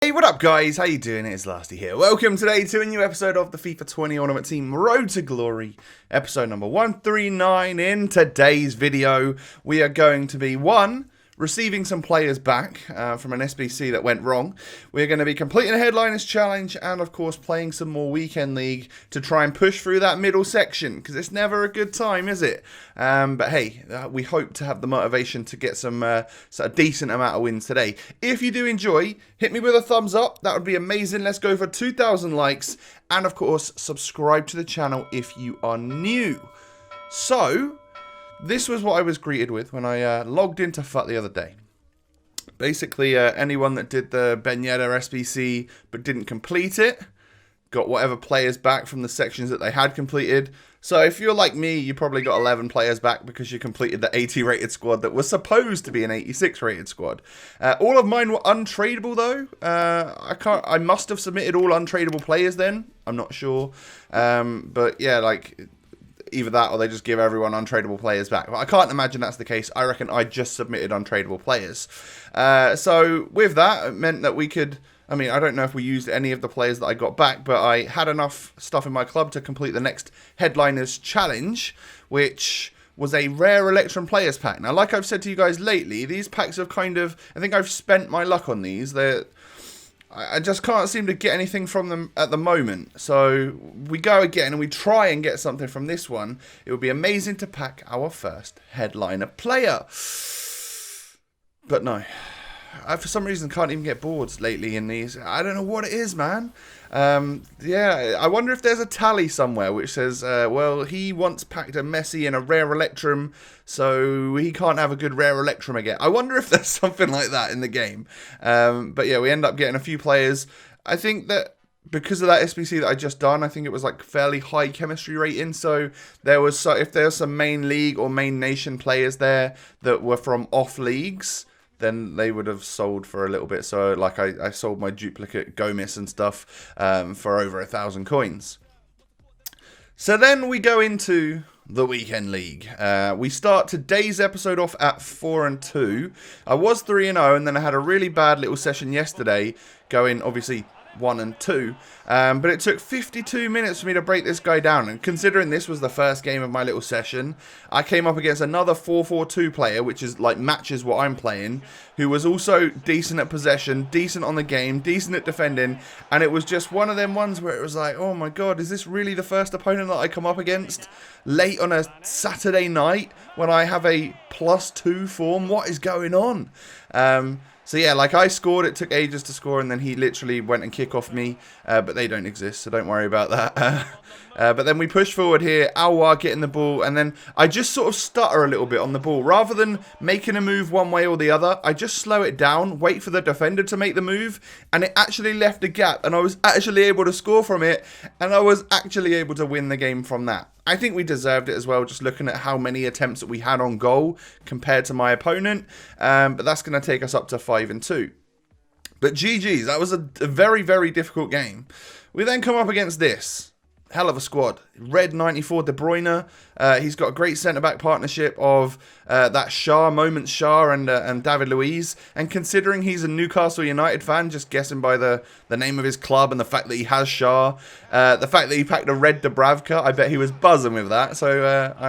Hey, what up guys? How you doing? It's Lasty here. Welcome today to a new episode of the FIFA 20 Ultimate Team Road to Glory, episode number 139. In today's video, we are going to be, receiving some players back from an SBC that went wrong. We're going to be completing a Headliners Challenge and, of course, playing some more Weekend League to try and push through that middle section, because it's never a good time, is it? But hey, we hope to have the motivation to get some a decent amount of wins today. If you do enjoy, hit me with a thumbs up. That would be amazing. Let's go for 2,000 likes. And, of course, subscribe to the channel if you are new. So, this was what I was greeted with when I logged into FUT the other day. Basically, anyone that did the Ben Yedder SBC but didn't complete it got whatever players back from the sections that they had completed. So if you're like me, you probably got 11 players back because you completed the 80 rated squad that was supposed to be an 86 rated squad. All of mine were untradeable though. I must have submitted all untradeable players then. I'm not sure. But yeah, like, either that or they just give everyone untradeable players back. But I can't imagine that's the case. I reckon I just submitted untradeable players. So with that, it meant that we could... I mean, I don't know if we used any of the players that I got back, but I had enough stuff in my club to complete the next Headliners Challenge, which was a rare Electrum Players pack. Now, like I've said to you guys lately, these packs have kind of... I think I've spent my luck on these. I just can't seem to get anything from them at the moment. So we go again and we try and get something from this one. It would be amazing to pack our first headliner player. But no. I, for some reason, can't even get boards lately in these. I don't know what it is, man. Yeah, I wonder if there's a tally somewhere which says, well, he once packed a Messi and a rare Electrum, so he can't have a good rare Electrum again. I wonder if there's something like that in the game. But yeah, we end up getting a few players. I think that because of that SBC that I just done, I think it was like fairly high chemistry rating. So there was, if there's some main league or main nation players there that were from off leagues, then they would have sold for a little bit. So like I sold my duplicate Gomez and stuff for over 1,000 coins. So then we go into the Weekend League. We start today's episode off at 4-2. I was 3-0 and then I had a really bad little session yesterday going obviously 1-2. But it took 52 minutes for me to break this guy down. And considering this was the first game of my little session, I came up against another 4-4-2 player, which is like matches what I'm playing, who was also decent at possession, decent on the game, decent at defending. And it was just one of them ones where it was like, oh my god, is this really the first opponent that I come up against late on a Saturday night when I have a +2 form? What is going on? So yeah, like I scored, it took ages to score, and then he literally went and kick off me, but they don't exist, so don't worry about that. But then we push forward here, Aouar getting the ball, and then I just sort of stutter a little bit on the ball. Rather than making a move one way or the other, I just slow it down, wait for the defender to make the move, and it actually left a gap, and I was actually able to score from it, and I was actually able to win the game from that. I think we deserved it as well, just looking at how many attempts that we had on goal compared to my opponent. But that's going to take us up to 5-2. But GG's, that was a very, very difficult game. We then come up against this. Hell of a squad. Red 94 De Bruyne. He's got a great centre-back partnership of that Shah, Moments Shah, and David Luiz. And considering he's a Newcastle United fan, just guessing by the name of his club and the fact that he has Shah, the fact that he packed a red Dubravka, I bet he was buzzing with that. So,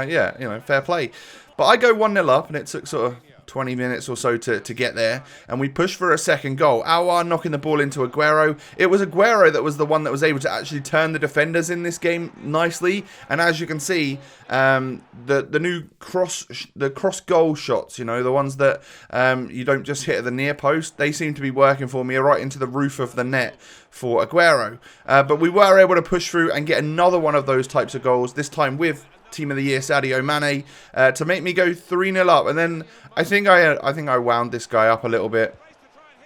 yeah, you know, fair play. But I go 1-0 up, and it took sort of 20 minutes or so to get there, and we push for a second goal. Aouar knocking the ball into Aguero. It was Aguero that was the one that was able to actually turn the defenders in this game nicely, and as you can see, the new cross goal shots, you know, the ones that you don't just hit at the near post, they seem to be working for me right into the roof of the net for Aguero. But we were able to push through and get another one of those types of goals, this time with Team of the Year Sadio Mane, to make me go 3-0 up. And then I think I wound this guy up a little bit.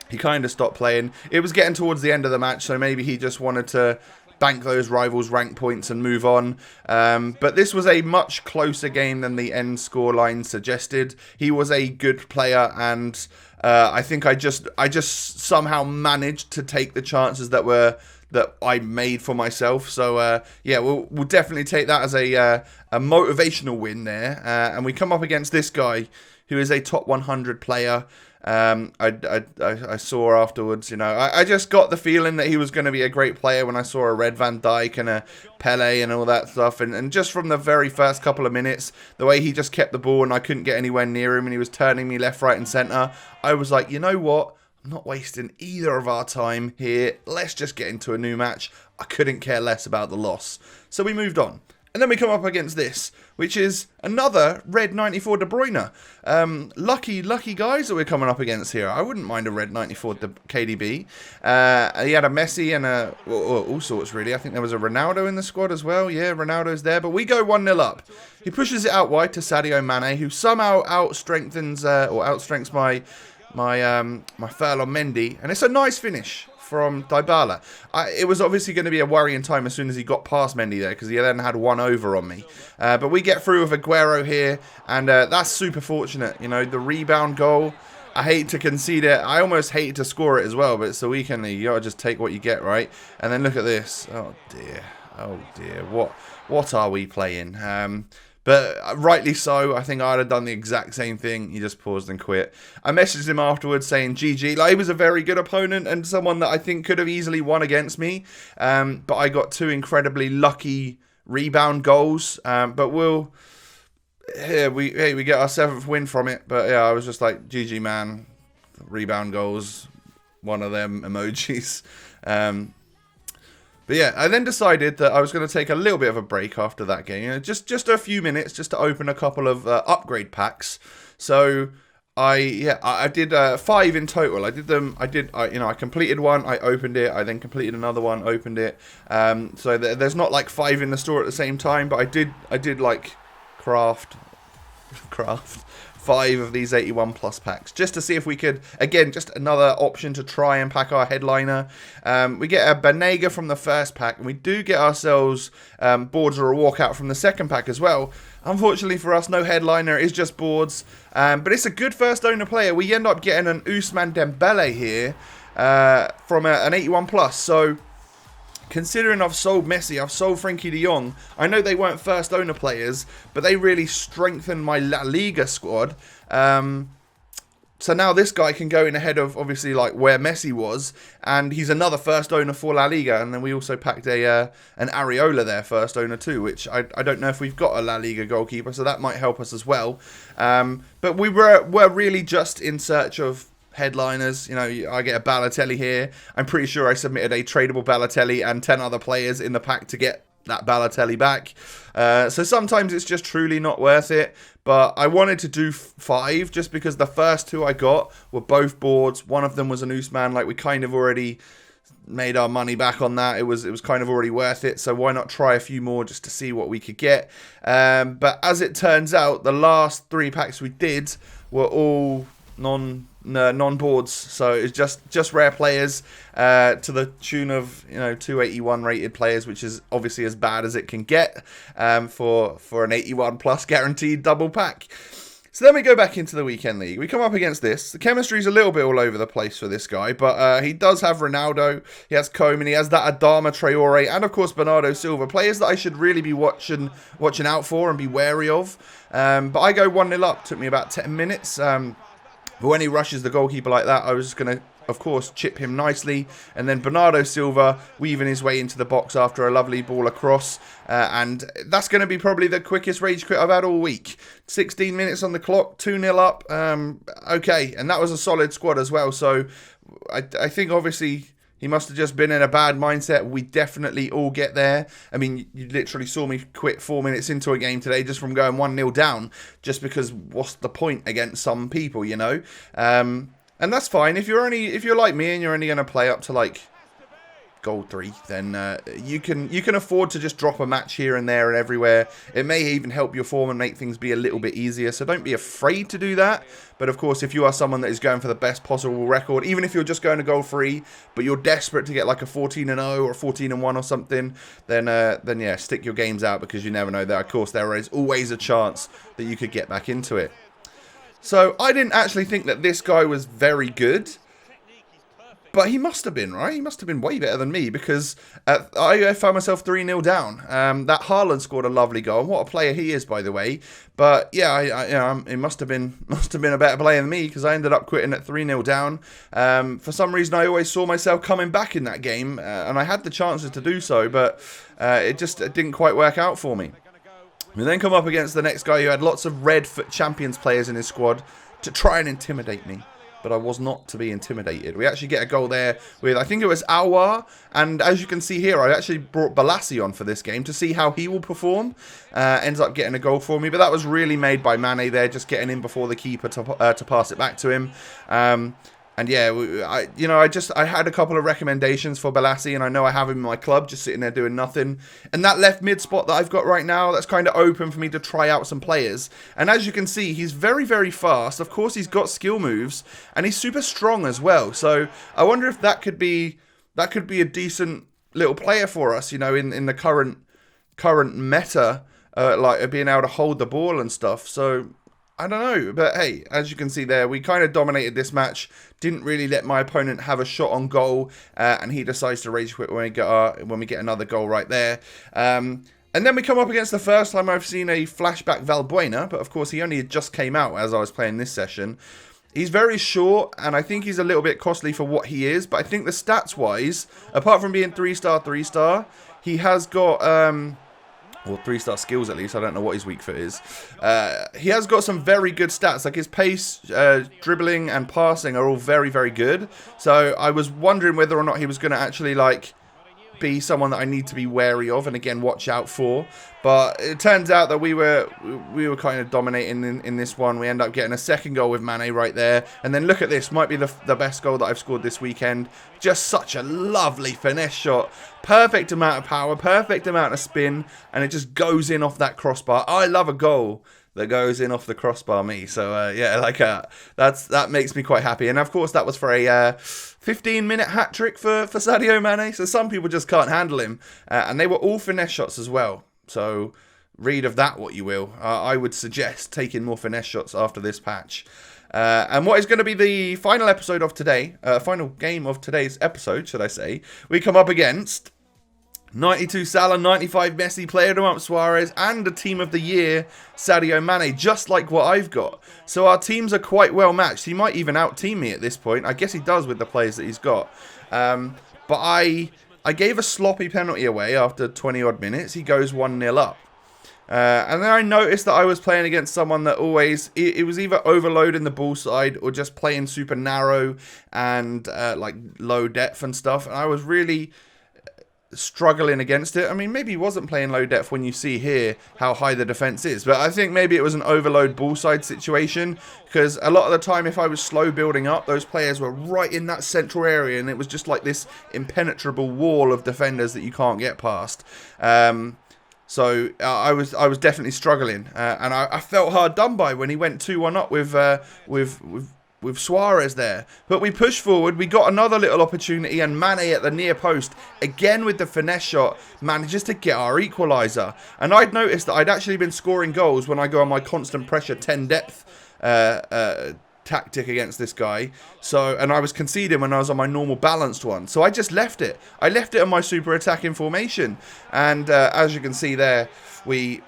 He kind of stopped playing. It was getting towards the end of the match, so maybe he just wanted to bank those rivals' rank points and move on. But this was a much closer game than the end scoreline suggested. He was a good player, and I think I just somehow managed to take the chances that I made for myself. So yeah, we'll definitely take that as a motivational win there. And we come up against this guy who is a top 100 player. I saw afterwards, you know, I just got the feeling that he was going to be a great player when I saw a Red Van Dijk and a Pele and all that stuff. And just from the very first couple of minutes, the way he just kept the ball and I couldn't get anywhere near him and he was turning me left, right and centre, I was like, you know what? I'm not wasting either of our time here. Let's just get into a new match. I couldn't care less about the loss. So we moved on. And then we come up against this, which is another red 94 De Bruyne. Lucky guys that we're coming up against here. I wouldn't mind a red 94 KDB. He had a Messi and all sorts, really. I think there was a Ronaldo in the squad as well. Yeah, Ronaldo's there. But we go 1-0 up. He pushes it out wide to Sadio Mane, who somehow outstrengthens my Ferland Mendy. And it's a nice finish from Dybala. It was obviously going to be a worrying time as soon as he got past Mendy there, because he then had one over on me. But we get through with Aguero here, and that's super fortunate. You know, the rebound goal, I hate to concede it. I almost hate to score it as well, but it's the weekend league. You got to just take what you get, right? And then look at this. Oh, dear. Oh, dear. What are we playing? But rightly so. I think I'd have done the exact same thing. He just paused and quit. I messaged him afterwards saying GG. Like, he was a very good opponent and someone that I think could have easily won against me. But I got two incredibly lucky rebound goals. But we get our 7th win from it. But yeah, I was just like, GG, man. Rebound goals. One of them emojis. But yeah, I then decided that I was going to take a little bit of a break after that game. You know, just a few minutes just to open a couple of upgrade packs. So I did 5 in total. I completed one, I opened it, I then completed another one, opened it. So there's not like 5 in the store at the same time, but I did like craft 5 of these 81 plus packs just to see if we could, again, just another option to try and pack our headliner. We get a Banega from the first pack, and we do get ourselves boards or a walkout from the second pack as well. Unfortunately for us, no headliner, it is just boards, but it's a good first owner player. We end up getting an Ousmane Dembele here from an 81 plus, so considering I've sold Messi, I've sold Frenkie de Jong, I know they weren't first owner players, but they really strengthened my La Liga squad. So now this guy can go in ahead of, obviously, like where Messi was, and he's another first owner for La Liga. And then we also packed an Areola there, first owner too, which I don't know if we've got a La Liga goalkeeper, so that might help us as well. But we were really just in search of headliners. You know, I get a Balotelli here. I'm pretty sure I submitted a tradable Balotelli and 10 other players in the pack to get that Balotelli back. So sometimes it's just truly not worth it. But I wanted to do 5 just because the first 2 I got were both boards. One of them was an Ousmane. Like, we kind of already made our money back on that. It was kind of already worth it. So why not try a few more just to see what we could get. But as it turns out, the last 3 packs we did were all non-boards, so it's just rare players to the tune of 281 rated players, which is obviously as bad as it can get for an 81 plus guaranteed double pack. So then we go back into the weekend league. We come up against this. The chemistry's a little bit all over the place for this guy, but he does have Ronaldo, he has Koeman, he has that Adama Traore, and of course Bernardo Silva, players that I should really be watching out for and be wary of. But I go 1-0 up. Took me about 10 minutes. But when he rushes the goalkeeper like that, I was just going to, of course, chip him nicely. And then Bernardo Silva weaving his way into the box after a lovely ball across. And that's going to be probably the quickest rage quit I've had all week. 16 minutes on the clock, 2-0 up. Okay, and that was a solid squad as well. So I think, obviously, he must have just been in a bad mindset. We definitely all get there. I mean, you literally saw me quit 4 minutes into a game today just from going 1-0 down. Just because what's the point against some people, you know? And that's fine. If you're like me and you're only going to play up to like gold 3, then you can afford to just drop a match here and there and everywhere. It may even help your form and make things be a little bit easier. So don't be afraid to do that. But of course, if you are someone that is going for the best possible record, even if you're just going to gold 3, but you're desperate to get like a 14-0 or 14-1 or something, then yeah, stick your games out, because you never know. That of course there is always a chance that you could get back into it. So I didn't actually think that this guy was very good. But he must have been, right? He must have been way better than me, because I found myself 3-0 down. That Haaland scored a lovely goal. And what a player he is, by the way. But yeah, it must have been a better player than me, because I ended up quitting at 3-0 down. For some reason, I always saw myself coming back in that game, and I had the chances to do so, but it didn't quite work out for me. We then come up against the next guy who had lots of Red Foot Champions players in his squad to try and intimidate me. But I was not to be intimidated. We actually get a goal there with, I think it was Aouar. And as you can see here, I actually brought Bolasie on for this game to see how he will perform. Ends up getting a goal for me. But that was really made by Mane there, just getting in before the keeper to pass it back to him. And yeah, I had a couple of recommendations for Bolasie, and I know I have him in my club, just sitting there doing nothing. And that left mid spot that I've got right now, that's kind of open for me to try out some players. And as you can see, he's very, very fast. Of course, he's got skill moves, and he's super strong as well. So I wonder if that could be a decent little player for us, in the current meta, like being able to hold the ball and stuff. So I don't know, but hey, as you can see there, we kind of dominated this match, didn't really let my opponent have a shot on goal, and he decides to rage quit when we get another goal right there. And then we come up against the first time I've seen a flashback Valbuena, but of course he only just came out as I was playing this session. He's very short, and I think he's a little bit costly for what he is, but I think the stats-wise, apart from being 3-star, he has got or 3-star skills at least, I don't know what his weak foot is. He has got some very good stats, like his pace, dribbling and passing are all very, very good. So I was wondering whether or not he was going to actually be someone that I need to be wary of and again watch out for. But it turns out that we were kind of dominating in this one. We end up getting a second goal with Mane right there. And then look at this, might be the best goal that I've scored this weekend. Just such a lovely finesse shot. Perfect amount of power, perfect amount of spin, and it just goes in off that crossbar. I love a goal that goes in off the crossbar, me. So yeah, that makes me quite happy. And of course, that was for a 15-minute hat trick for Sadio Mane. So some people just can't handle him, and they were all finesse shots as well. So read of that what you will. I would suggest taking more finesse shots after this patch. And what is going to be the final episode of today, final game of today's episode, should I say? We come up against 92 Salah, 95 Messi, Player of the Month Suarez, and a Team of the Year Sadio Mane, just like what I've got. So our teams are quite well matched. He might even out-team me at this point. I guess he does with the players that he's got. But I gave a sloppy penalty away after 20-odd minutes. He goes 1-0 up. And then I noticed that I was playing against someone that always, it was either overloading the ball side or just playing super narrow and like low depth and stuff. And I was really struggling against it. I mean, maybe he wasn't playing low depth when you see here how high the defense is, but I think maybe it was an overload ball side situation, because a lot of the time if I was slow building up, those players were right in that central area and it was just like this impenetrable wall of defenders that you can't get past. So I was definitely struggling, and I felt hard done by when he went 2-1 up with Suarez there. But we pushed forward, we got another little opportunity, and Mane at the near post, again with the finesse shot, manages to get our equaliser. And I'd noticed that I'd actually been scoring goals when I go on my constant pressure 10 depth tactic against this guy. So, and I was conceding when I was on my normal balanced one. So I just left it. I left it on my super attacking formation. And as you can see there, we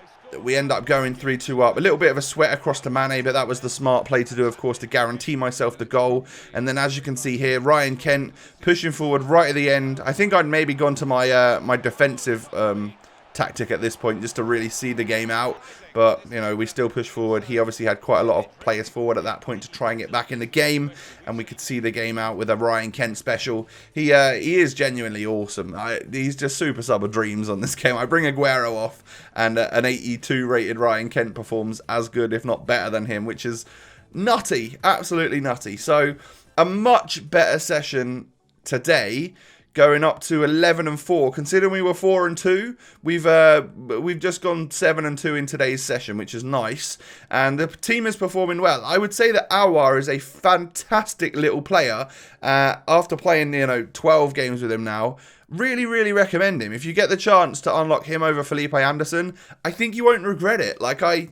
end up going 3-2 up. A little bit of a sweat across to Mane, but that was the smart play to do, of course, to guarantee myself the goal. And then as you can see here, Ryan Kent pushing forward right at the end. I think I'd maybe gone to my my defensive tactic at this point just to really see the game out. But, you know, we still push forward. He obviously had quite a lot of players forward at that point to try and get back in the game. And we could see the game out with a Ryan Kent special. He is genuinely awesome. He's just super sub of dreams on this game. I bring Aguero off, and an 82 rated Ryan Kent performs as good, if not better than him, which is nutty. Absolutely nutty. So, a much better session today, going up to 11-4. Considering we were 4-2, we've just gone 7-2 in today's session, which is nice. And the team is performing well. I would say that Aouar is a fantastic little player. After playing 12 games with him now, really, really recommend him. If you get the chance to unlock him over Felipe Anderson, I think you won't regret it. Like I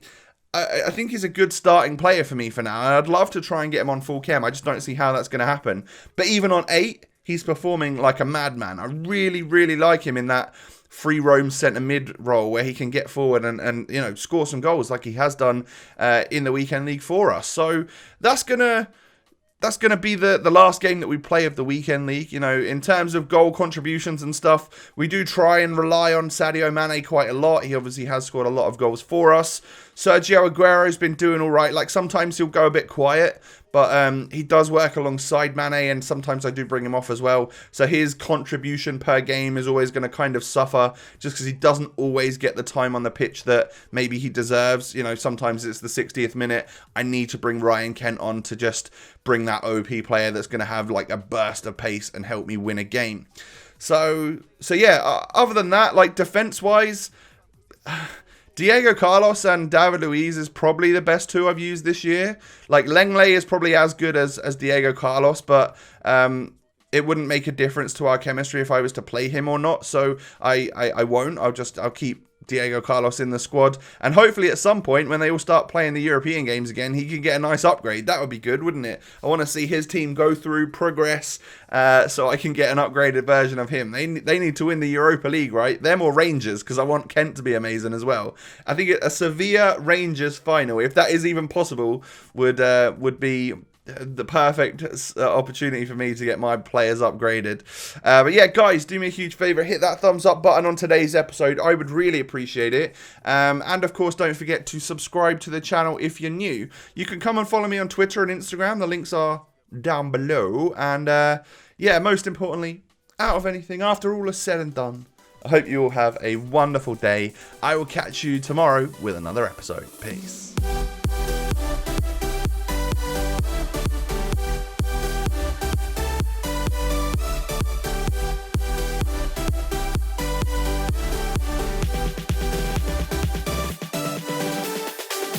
think he's a good starting player for me for now. And I'd love to try and get him on full chem. I just don't see how that's going to happen. But even on 8. he's performing like a madman. I really, really like him in that free roam centre mid role where he can get forward and you know, score some goals like he has done in the weekend league for us. So that's gonna be the last game that we play of the weekend league. You know, in terms of goal contributions and stuff, we do try and rely on Sadio Mane quite a lot. He obviously has scored a lot of goals for us. Sergio Aguero's been doing all right. Like, sometimes he'll go a bit quiet, but he does work alongside Mane, and sometimes I do bring him off as well. So his contribution per game is always going to kind of suffer just because he doesn't always get the time on the pitch that maybe he deserves. You know, sometimes it's the 60th minute. I need to bring Ryan Kent on to just bring that OP player that's going to have like a burst of pace and help me win a game. So yeah, other than that, like defense-wise, Diego Carlos and David Luiz is probably the best two I've used this year. Like, Lenglet is probably as good as Diego Carlos, but it wouldn't make a difference to our chemistry if I was to play him or not. So I won't. I'll keep Diego Carlos in the squad, and hopefully at some point when they all start playing the European games again, he can get a nice upgrade. That would be good, wouldn't it? I want to see his team go through, progress, so I can get an upgraded version of him. They need to win the Europa League, right? Them or Rangers, because I want Kent to be amazing as well. I think a Sevilla Rangers final, if that is even possible, would be the perfect opportunity for me to get my players upgraded. But yeah, guys, do me a huge favor, hit that thumbs up button on today's episode. I would really appreciate it. And of course, don't forget to subscribe to the channel if you're new. You can come and follow me on Twitter and Instagram. The links are down below. And yeah, most importantly, out of anything, after all is said and done, I hope you all have a wonderful day. I will catch you tomorrow with another episode. Peace.